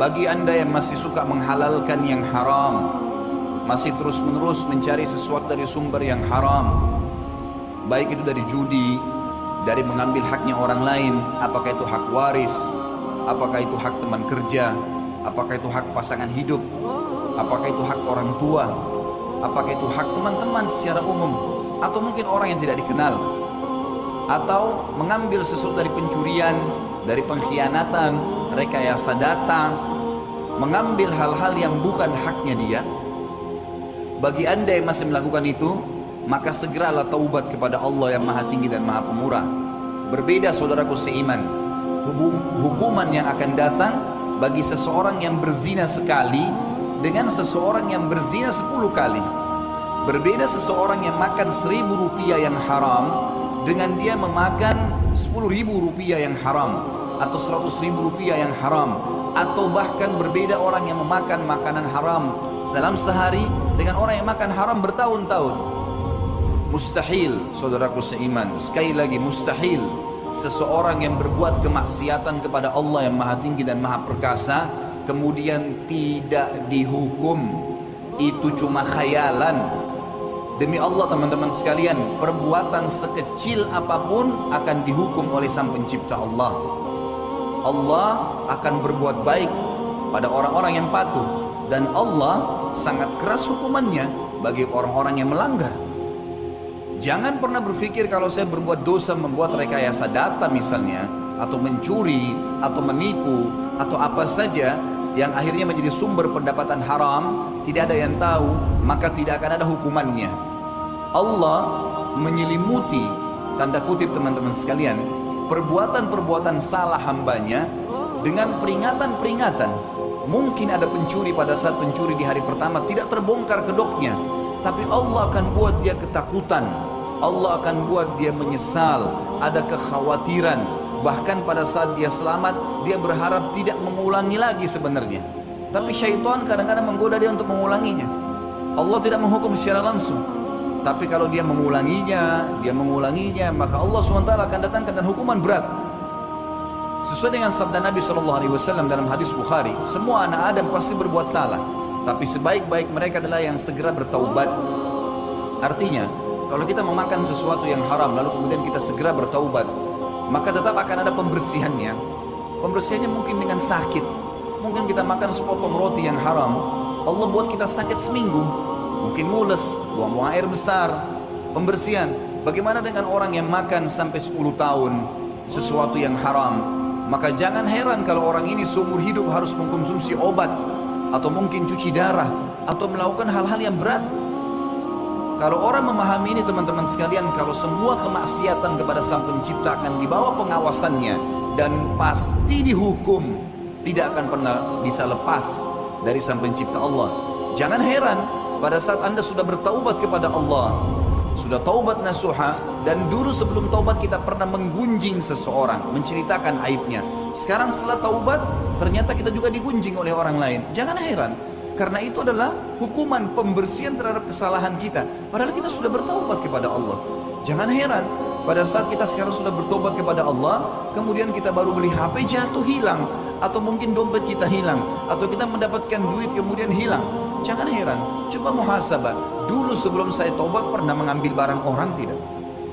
Bagi anda yang masih suka menghalalkan yang haram, masih terus-menerus mencari sesuatu dari sumber yang haram, baik itu dari judi, dari mengambil haknya orang lain, apakah itu hak waris, apakah itu hak teman kerja, apakah itu hak pasangan hidup, apakah itu hak orang tua, apakah itu hak teman-teman secara umum, atau mungkin orang yang tidak dikenal, atau mengambil sesuatu dari pencurian, dari pengkhianatan, rekayasa data, mengambil hal-hal yang bukan haknya dia. Bagi anda yang masih melakukan itu, maka segeralah taubat kepada Allah yang maha tinggi dan maha pemurah. Berbeda saudaraku seiman, hukuman yang akan datang bagi seseorang yang berzina sekali dengan seseorang yang berzina 10 kali. Berbeda seseorang yang makan 1.000 rupiah yang haram dengan dia memakan 10.000 rupiah yang haram, atau 100.000 rupiah yang haram, atau bahkan berbeda orang yang memakan makanan haram dalam sehari dengan orang yang makan haram bertahun-tahun. Mustahil saudaraku seiman, sekali lagi mustahil seseorang yang berbuat kemaksiatan kepada Allah yang maha tinggi dan maha perkasa kemudian tidak dihukum. Itu cuma khayalan. Demi Allah teman-teman sekalian, perbuatan sekecil apapun akan dihukum oleh sang pencipta Allah. Allah akan berbuat baik pada orang-orang yang patuh, dan Allah sangat keras hukumannya bagi orang-orang yang melanggar. Jangan pernah berpikir kalau saya berbuat dosa, membuat rekayasa data misalnya, atau mencuri, atau menipu, atau apa saja yang akhirnya menjadi sumber pendapatan haram, tidak ada yang tahu, maka tidak akan ada hukumannya. Allah menyelimuti, tanda kutip teman-teman sekalian, perbuatan-perbuatan salah hambanya dengan peringatan-peringatan. Mungkin ada pencuri pada saat pencuri di hari pertama tidak terbongkar kedoknya, tapi Allah akan buat dia ketakutan, Allah akan buat dia menyesal, ada kekhawatiran. Bahkan pada saat dia selamat, dia berharap tidak mengulangi lagi sebenarnya. Tapi syaitan kadang-kadang menggoda dia untuk mengulanginya. Allah tidak menghukum secara langsung, tapi kalau dia mengulanginya, maka Allah SWT akan datangkan dan hukuman berat. Sesuai dengan sabda Nabi SAW dalam hadis Bukhari, semua anak Adam pasti berbuat salah, tapi sebaik-baik mereka adalah yang segera bertaubat. Artinya, kalau kita memakan sesuatu yang haram lalu kemudian kita segera bertaubat, maka tetap akan ada pembersihannya. Pembersihannya mungkin dengan sakit. Mungkin kita makan sepotong roti yang haram, Allah buat kita sakit seminggu. Mungkin mules, buang-buang air besar. Pembersihan. Bagaimana dengan orang yang makan sampai 10 tahun sesuatu yang haram? Maka jangan heran kalau orang ini seumur hidup harus mengkonsumsi obat, atau mungkin cuci darah, atau melakukan hal-hal yang berat. Kalau orang memahami ini teman-teman sekalian, kalau semua kemaksiatan kepada sang pencipta akan dibawa pengawasannya dan pasti dihukum, tidak akan pernah bisa lepas dari sang pencipta Allah. Jangan heran pada saat anda sudah bertaubat kepada Allah, sudah taubat nasuha, dan dulu sebelum taubat kita pernah menggunjing seseorang, menceritakan aibnya. Sekarang setelah taubat ternyata kita juga digunjing oleh orang lain. Jangan heran, karena itu adalah hukuman pembersihan terhadap kesalahan kita, padahal kita sudah bertaubat kepada Allah. Jangan heran pada saat kita sekarang sudah bertobat kepada Allah, kemudian kita baru beli HP jatuh hilang, atau mungkin dompet kita hilang, atau kita mendapatkan duit kemudian hilang. Jangan heran, coba muhasabah, dulu sebelum saya taubat pernah mengambil barang orang tidak?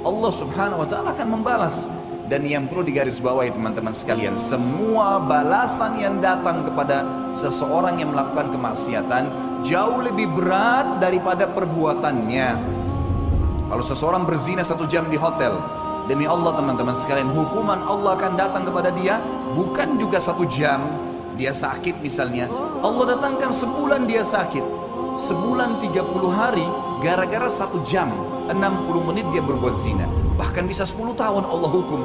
Allah Subhanahu wa taala akan membalas. Dan yang perlu digarisbawahi teman-teman sekalian, semua balasan yang datang kepada seseorang yang melakukan kemaksiatan jauh lebih berat daripada perbuatannya. Kalau seseorang berzina 1 jam di hotel, demi Allah teman-teman sekalian, hukuman Allah akan datang kepada dia bukan juga 1 jam. Dia sakit misalnya, Allah datangkan sebulan dia sakit, sebulan 30 hari gara-gara 1 jam 60 menit dia berbuat zina. Bahkan bisa 10 tahun Allah hukum.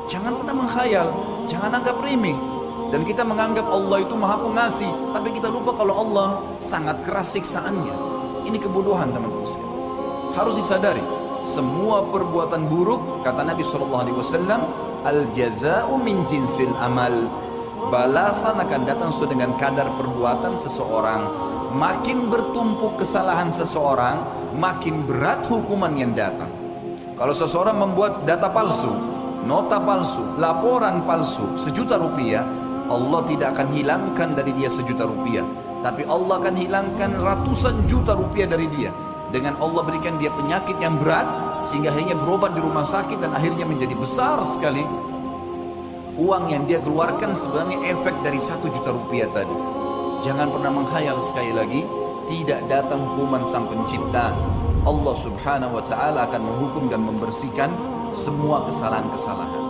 Jangan pernah menghayal, jangan anggap remeh. Dan kita menganggap Allah itu maha pengasih, tapi kita lupa kalau Allah sangat keras siksaannya. Ini kebodohan teman-teman sekalian. Harus disadari, semua perbuatan buruk, kata Nabi SAW, al-jaza'u min jinsil amal. Balasan akan datang sesuai dengan kadar perbuatan seseorang. Makin bertumpuk kesalahan seseorang, makin berat hukuman yang datang. Kalau seseorang membuat data palsu, nota palsu, laporan palsu 1 juta rupiah, Allah tidak akan hilangkan dari dia 1 juta rupiah, tapi Allah akan hilangkan ratusan juta rupiah dari dia. Dengan Allah berikan dia penyakit yang berat sehingga akhirnya berobat di rumah sakit dan akhirnya menjadi besar sekali. Uang yang dia keluarkan sebenarnya efek dari 1 juta rupiah tadi. Jangan pernah menghayal, sekali lagi, tidak datang hukuman sang pencipta. Allah subhanahu wa ta'ala akan menghukum dan membersihkan semua kesalahan-kesalahan.